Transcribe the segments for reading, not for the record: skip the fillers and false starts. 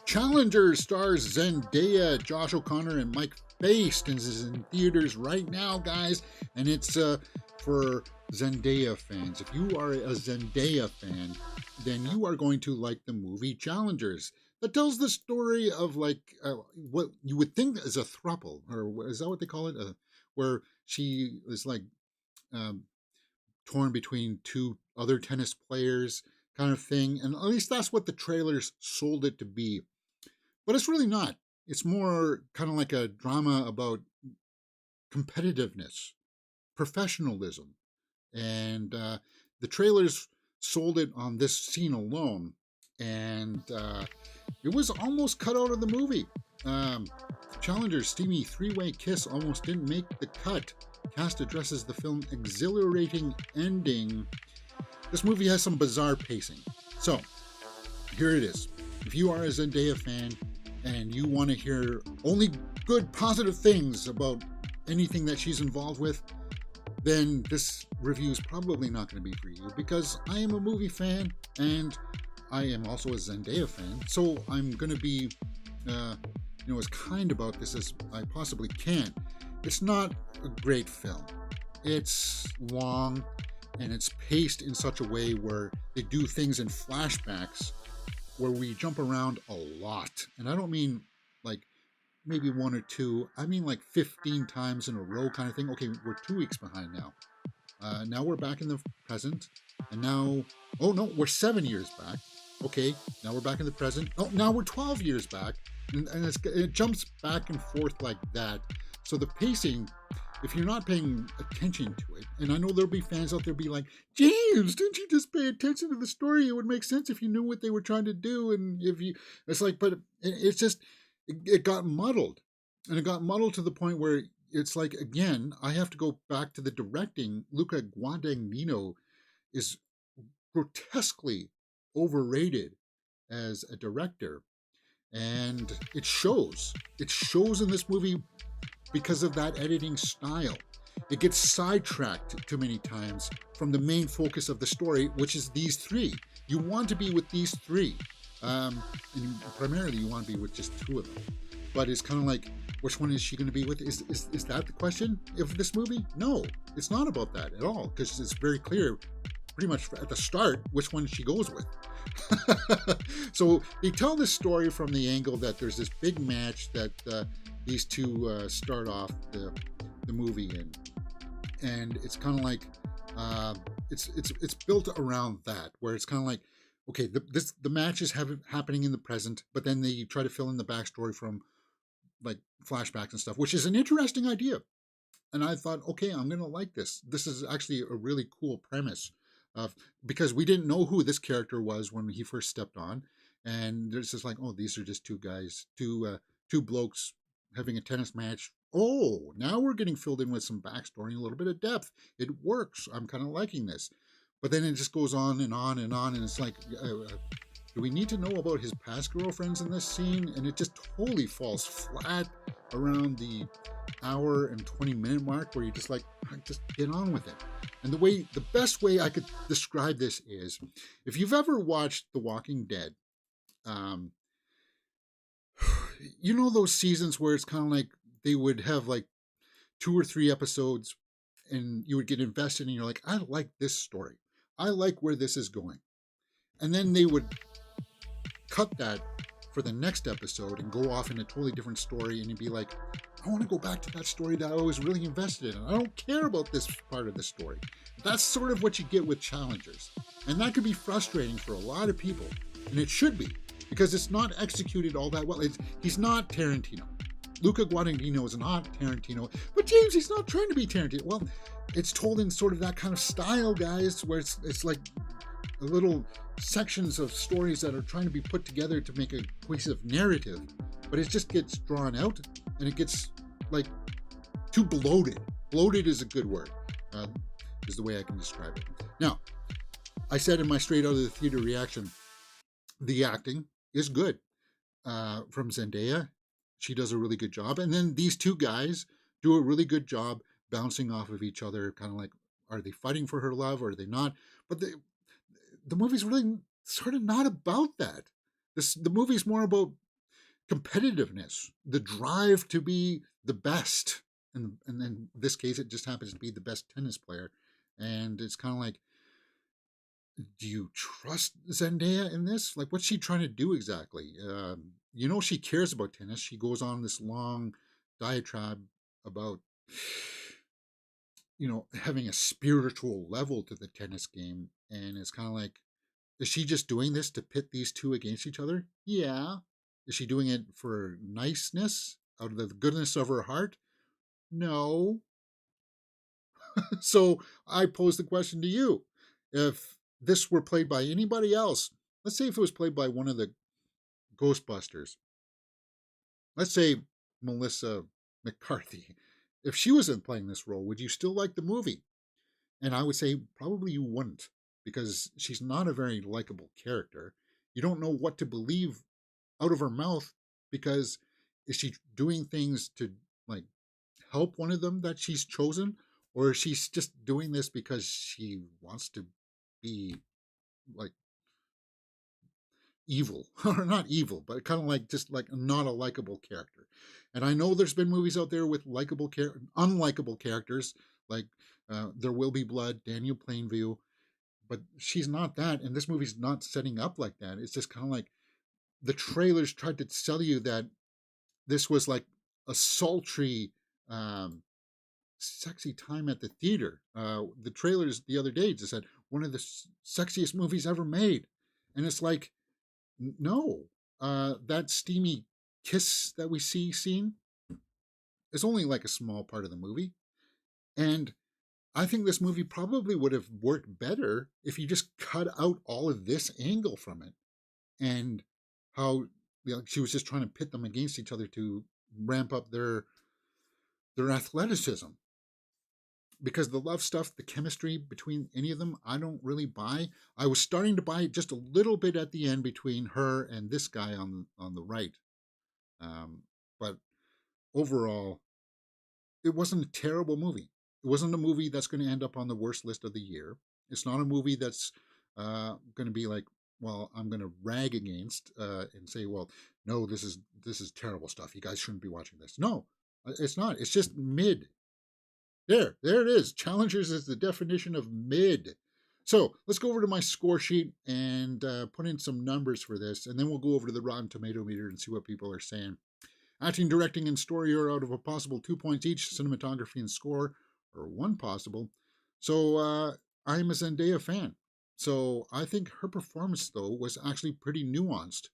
Challenger stars Zendaya, Josh O'Connor, and Mike Faist, and is in theaters right now, guys. And it's for Zendaya fans. If you are a Zendaya fan, then you are going to like the movie Challengers. That tells the story of what you would think is a throuple, or is that what they call it? Where she is like um, torn between two other tennis players, kind of thing. And at least that's what the trailers sold it to be. But it's really not. It's more kind of like a drama about competitiveness, professionalism. And the trailers sold it on this scene alone. And it was almost cut out of the movie. Challenger's steamy three-way kiss almost didn't make the cut. Cast addresses the film's exhilarating ending. This movie has some bizarre pacing. So, here it is. If you are a Zendaya fan and you want to hear only good, positive things about anything that she's involved with, then this review is probably not going to be for you, because I am a movie fan and I am also a Zendaya fan. So I'm going to be, as kind about this as I possibly can. It's not a great film. It's long and it's paced in such a way where they do things in flashbacks where we jump around a lot. And I don't mean like maybe one or two. I mean like 15 times in a row kind of thing. Okay, we're 2 weeks behind now. Now we're back in the present. And now, oh no, we're 7 years back. Okay, now we're back in the present. Oh, now we're 12 years back. And it jumps back and forth like that. So the pacing, if you're not paying attention to it, and I know there'll be fans out there be like, James, didn't you just pay attention to the story? It would make sense if you knew what they were trying to do. And if you, it's like, but it's just, it got muddled. And it got muddled to the point where it's like, again, I have to go back to the directing. Luca Guadagnino is grotesquely overrated as a director. And it shows. It shows in this movie because of that editing style. It gets sidetracked too many times from the main focus of the story, which is these three. You want to be with these three. And primarily you want to be with just two of them. But it's kind of like, which one is she going to be with? Is that the question of this movie? No, it's not about that at all, because it's very clear pretty much at the start which one she goes with. So they tell this story from the angle that there's this big match that these two start off the movie in, and it's kind of like it's built around that, where it's kind of like, okay, the match is happening in the present, but then they try to fill in the backstory from like flashbacks and stuff, which is an interesting idea. And I thought, okay, I'm gonna like this. This is actually a really cool premise. Because we didn't know who this character was when he first stepped on, and there's just like, oh, these are just two guys, two blokes having a tennis match. Oh, now we're getting filled in with some backstory and a little bit of depth. It works. I'm kind of liking this. But then it just goes on and on and on, and it's like, do we need to know about his past girlfriends in this scene? And it just totally falls flat around the hour and 20-minute mark, where you're just like, just get on with it. And the best way I could describe this is, if you've ever watched The Walking Dead, you know those seasons where it's kind of like they would have like 2 or 3 episodes and you would get invested and you're like, I like this story. I like where this is going. And then they would cut that for the next episode and go off in a totally different story, and you'd be like, I want to go back to that story that I was really invested in. I don't care about this part of the story. That's sort of what you get with Challengers. And that could be frustrating for a lot of people. And it should be, because it's not executed all that well. He's not Tarantino. Luca Guadagnino is not Tarantino. But James, he's not trying to be Tarantino. Well, it's told in sort of that kind of style, guys, where it's like little sections of stories that are trying to be put together to make a cohesive narrative. But it just gets drawn out, and it gets like too bloated. Bloated is a good word, is the way I can describe it. Now, I said in my straight out of the theater reaction, the acting is good from Zendaya. She does a really good job. And then these two guys do a really good job bouncing off of each other, kind of like, are they fighting for her love or are they not? But the movie's really sort of not about that. The movie's more about competitiveness, the drive to be the best. And in this case, it just happens to be the best tennis player. And it's kind of like, do you trust Zendaya in this? Like, what's she trying to do exactly? She cares about tennis. She goes on this long diatribe about, having a spiritual level to the tennis game. And it's kind of like, is she just doing this to pit these two against each other? Yeah. Is she doing it for niceness, out of the goodness of her heart? No. So I pose the question to you. If this were played by anybody else, let's say if it was played by one of the Ghostbusters, let's say Melissa McCarthy, if she wasn't playing this role, would you still like the movie? And I would say probably you wouldn't, because she's not a very likable character. You don't know what to believe out of her mouth, because is she doing things to, like, help one of them that she's chosen, or is she just doing this because she wants to be, like, evil or not evil, but kind of like just like not a likable character. And I know there's been movies out there with unlikable characters, like There Will Be Blood, Daniel Plainview, but she's not that, and this movie's not setting up like that. It's just kind of like the trailers tried to sell you that this was like a sultry, sexy time at the theater. The trailers the other day just said one of the sexiest movies ever made, and it's like, no. That steamy kiss that we see scene is only like a small part of the movie, and I think this movie probably would have worked better if you just cut out all of this angle from it, and how, she was just trying to pit them against each other to ramp up their athleticism. Because the love stuff, the chemistry between any of them, I don't really buy. I was starting to buy it just a little bit at the end between her and this guy on the right, but overall, it wasn't a terrible movie. It wasn't a movie that's going to end up on the worst list of the year. It's not a movie that's going to be like, well, I'm going to rag against and say, well, no, this is terrible stuff. You guys shouldn't be watching this. No, it's not. It's just mid. There it is. Challengers is the definition of mid. So let's go over to my score sheet and put in some numbers for this, and then we'll go over to the Rotten Tomato meter and see what people are saying. Acting, directing, and story are out of a possible 2 points each. Cinematography and score are one possible. So I'm a Zendaya fan. So I think her performance, though, was actually pretty nuanced.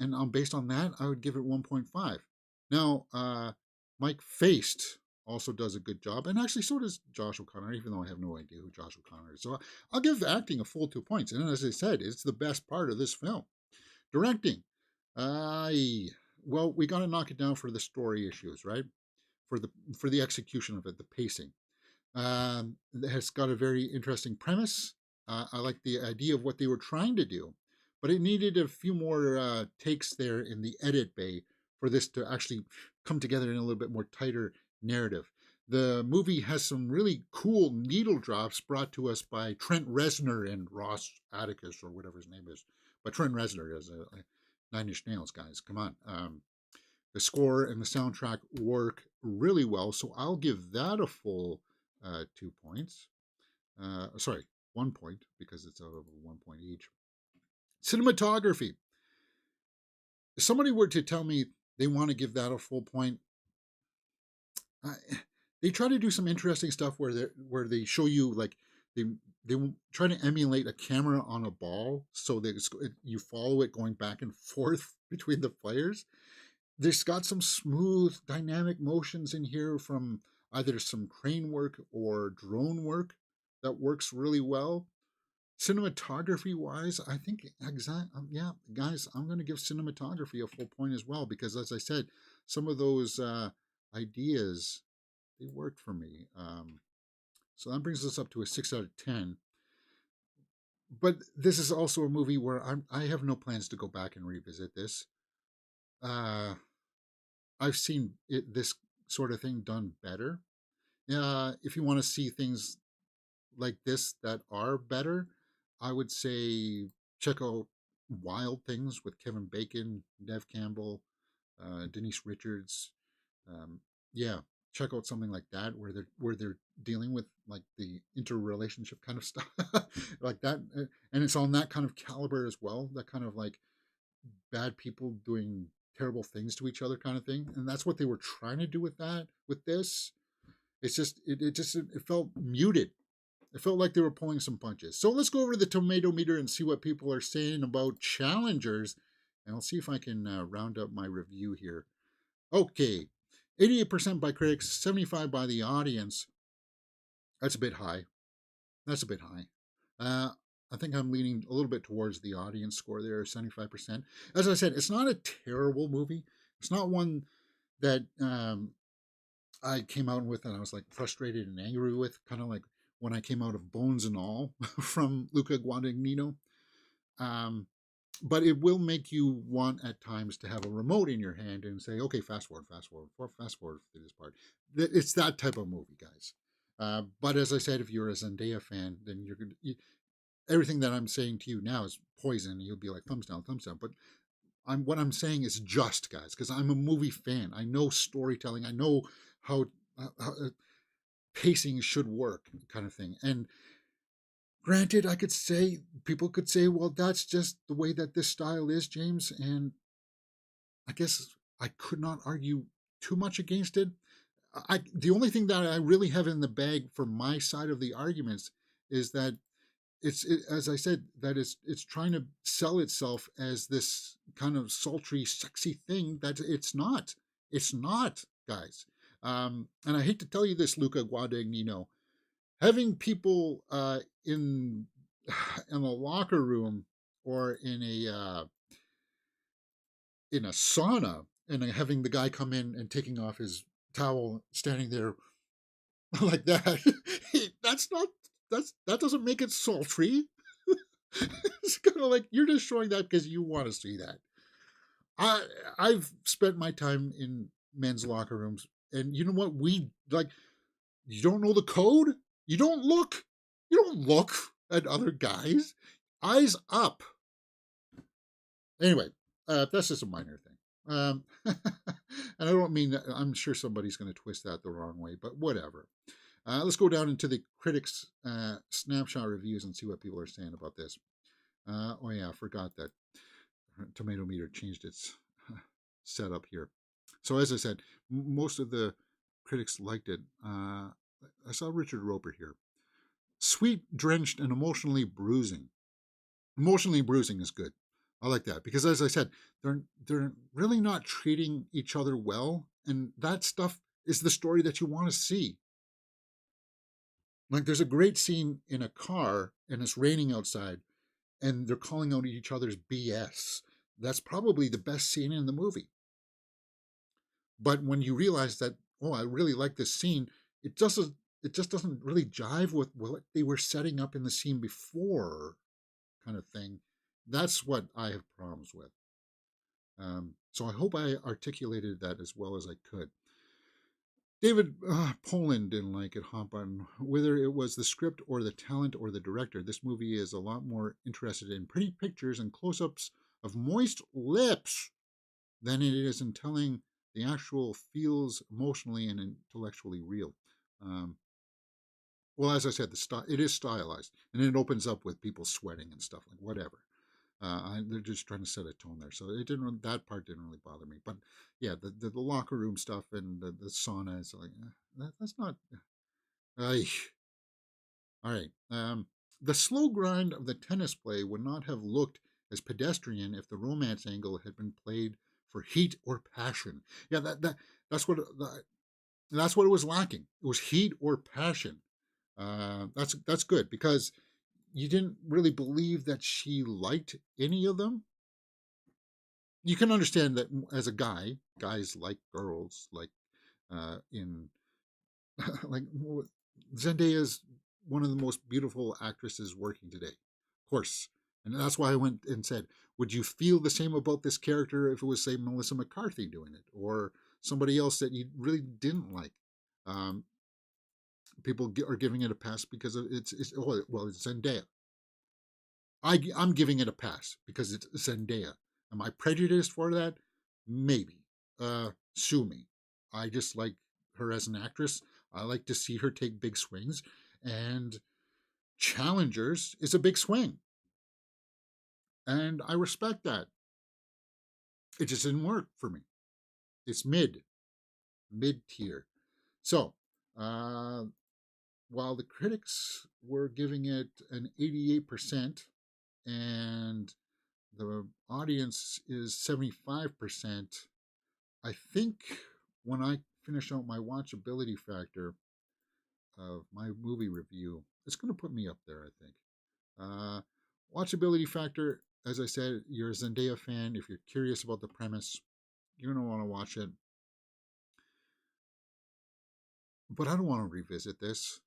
And based on that, I would give it 1.5. Now, Mike Faced also does a good job, and actually so does Josh O'Connor, even though I have no idea who Josh O'Connor is. So I'll give acting a full 2 points. And as I said, it's the best part of this film. Directing, well, we got to knock it down for the story issues, right? For the execution of it, the pacing. It has got a very interesting premise. I like the idea of what they were trying to do, but it needed a few more takes there in the edit bay for this to actually come together in a little bit more tighter narrative. The movie has some really cool needle drops brought to us by Trent Reznor and Ross Atticus, or whatever his name is. But Trent Reznor is a Nine Inch Nails, guys. Come on. The score and the soundtrack work really well, so I'll give that a full 2 points. Sorry, 1 point, because it's out of 1 point each. Cinematography. If somebody were to tell me they want to give that a full point, they try to do some interesting stuff where they show you, like, they try to emulate a camera on a ball, so that you follow it going back and forth between the players. There's got some smooth dynamic motions in here from either some crane work or drone work that works really well. Cinematography wise, I think yeah, guys, I'm going to give cinematography a full point as well, because as I said, some of those ideas, they worked for me. So that brings us up to a 6 out of 10. But this is also a movie where I have no plans to go back and revisit this. I've seen this sort of thing done better. If you want to see things like this that are better, I would say check out Wild Things with Kevin Bacon, Nev Campbell, Denise Richards. Um, yeah, check out something like that where they're dealing with like the interrelationship kind of stuff like that, and it's on that kind of caliber as well. That kind of like bad people doing terrible things to each other kind of thing, and that's what they were trying to do with that. With this, it's just it felt muted. It felt like they were pulling some punches. So let's go over to the tomato meter and see what people are saying about Challengers, and I'll see if I can round up my review here. Okay, 88% by critics, 75 by the audience. That's a bit high. That's a bit high. I think I'm leaning a little bit towards the audience score there, 75%. As I said, it's not a terrible movie. It's not one that I came out with and I was like frustrated and angry with, kind of like when I came out of Bones and All from Luca Guadagnino. Um, but it will make you want at times to have a remote in your hand and say, okay, fast forward to this part. It's that type of movie, guys. But as I said, if you're a Zendaya fan, then everything that I'm saying to you now is poison. You'll be like thumbs down, thumbs down. But what I'm saying is just, guys, because I'm a movie fan. I know storytelling. I know how pacing should work, kind of thing. And granted, I could say people could say, well, that's just the way that this style is, James. And I guess I could not argue too much against it. The only thing that I really have in the bag for my side of the arguments is that as I said, that it's trying to sell itself as this kind of sultry, sexy thing that it's not. It's not, guys. And I hate to tell you this, Luca Guadagnino, having people in in a locker room or in a sauna and having the guy come in and taking off his towel, standing there like that. That's not that doesn't make it sultry. It's kind of like you're just showing that because you want to see that. I I've spent my time in men's locker rooms, and you know what? We like you don't know the code. You don't look. You don't look at other guys. Eyes up. Anyway, that's just a minor thing. And I don't mean that. I'm sure somebody's going to twist that the wrong way, but whatever. Let's go down into the critics' snapshot reviews and see what people are saying about this. Oh yeah, I forgot that Tomato Meter changed its setup here. So as I said, most of the critics liked it. I saw Richard Roper here. Sweet, drenched, and emotionally bruising. Emotionally bruising is good. I like that because, as I said, they're really not treating each other well, and that stuff is the story that you want to see. Like, there's a great scene in a car, and it's raining outside, and they're calling out each other's BS. That's probably the best scene in the movie. But when you realize that, oh, I really like this scene, it doesn't. It just doesn't really jive with what they were setting up in the scene before, kind of thing. That's what I have problems with. So I hope I articulated that as well as I could. David Poland didn't like it, Hop on whether it was the script or the talent or the director. This movie is a lot more interested in pretty pictures and close ups of moist lips than it is in telling the actual feels emotionally and intellectually real. Um, well, as I said, it is stylized and it opens up with people sweating and stuff like whatever. They're just trying to set a tone there, so it didn't. That part didn't really bother me. But yeah, the locker room stuff and the sauna is like that's not. Uh, all right. The slow grind of the tennis play would not have looked as pedestrian if the romance angle had been played for heat or passion. Yeah, that's what that's what it was lacking. It was heat or passion. That's good because you didn't really believe that she liked any of them. You can understand that as a guy, guys like girls, like in like Zendaya is one of the most beautiful actresses working today, of course, and that's why I went and said, would you feel the same about this character if it was say Melissa McCarthy doing it or somebody else that you really didn't like? Um, People are giving it a pass because it's oh, well, it's Zendaya. I'm giving it a pass because it's Zendaya. Am I prejudiced for that? Maybe. Sue me. I just like her as an actress. I like to see her take big swings, and Challengers is a big swing, and I respect that. It just didn't work for me. It's mid tier. So, uh, while the critics were giving it an 88% and the audience is 75%, I think when I finish out my watchability factor of my movie review, it's going to put me up there, I think. Uh, Watchability factor, as I said, you're a Zendaya fan. If you're curious about the premise, you're going to want to watch it. But I don't want to revisit this.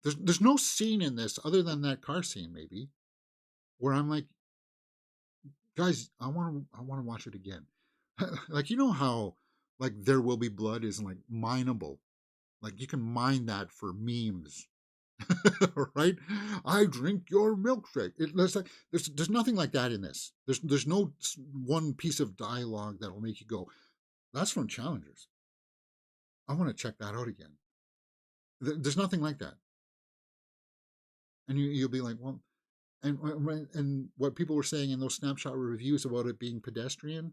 There's no scene in this other than that car scene, maybe, where I'm like, guys, I want to watch it again. Like, you know how like There Will Be Blood is like mineable. Like, you can mine that for memes. Right? I drink your milkshake. There's nothing like that in this. There's no one piece of dialogue that'll make you go, that's from Challengers. I want to check that out again. There's nothing like that. And you'll be like, well, and what people were saying in those snapshot reviews about it being pedestrian,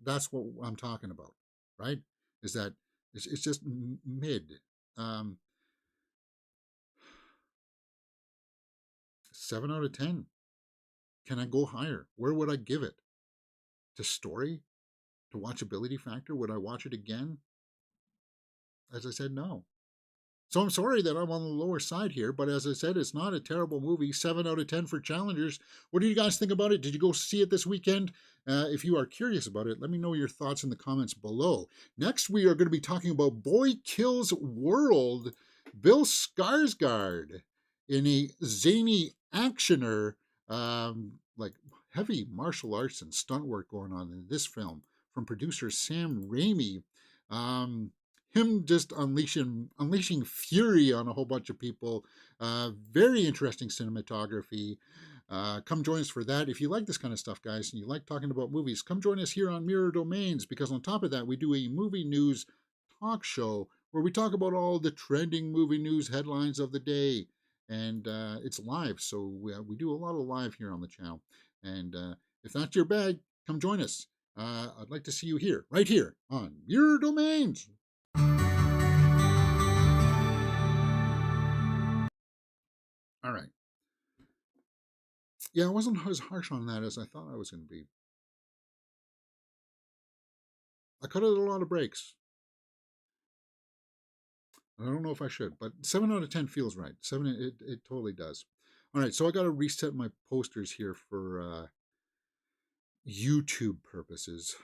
that's what I'm talking about, right? Is that it's just mid. Um, 7 out of 10. Can I go higher? Where would I give it? To story? To watchability factor? Would I watch it again? As I said, no. So I'm sorry that I'm on the lower side here, but as I said, it's not a terrible movie. 7 out of 10 for Challengers. What do you guys think about it? Did you go see it this weekend? If you are curious about it, let me know your thoughts in the comments below. Next, we are going to be talking about Boy Kills World, Bill Skarsgård in a zany actioner, like heavy martial arts and stunt work going on in this film from producer Sam Raimi. Him just unleashing fury on a whole bunch of people. Very interesting cinematography. Come join us for that. If you like this kind of stuff, guys, and you like talking about movies, come join us here on Mirror Domains, because on top of that, we do a movie news talk show where we talk about all the trending movie news headlines of the day. And it's live, so we do a lot of live here on the channel. And if that's your bag, come join us. I'd like to see you here, right here on Mirror Domains. All right. Yeah, I wasn't as harsh on that as I thought I was going to be. I cut out a lot of breaks. I don't know if I should, but 7 out of 10 feels right. It totally does. All right, so I got to reset my posters here for YouTube purposes.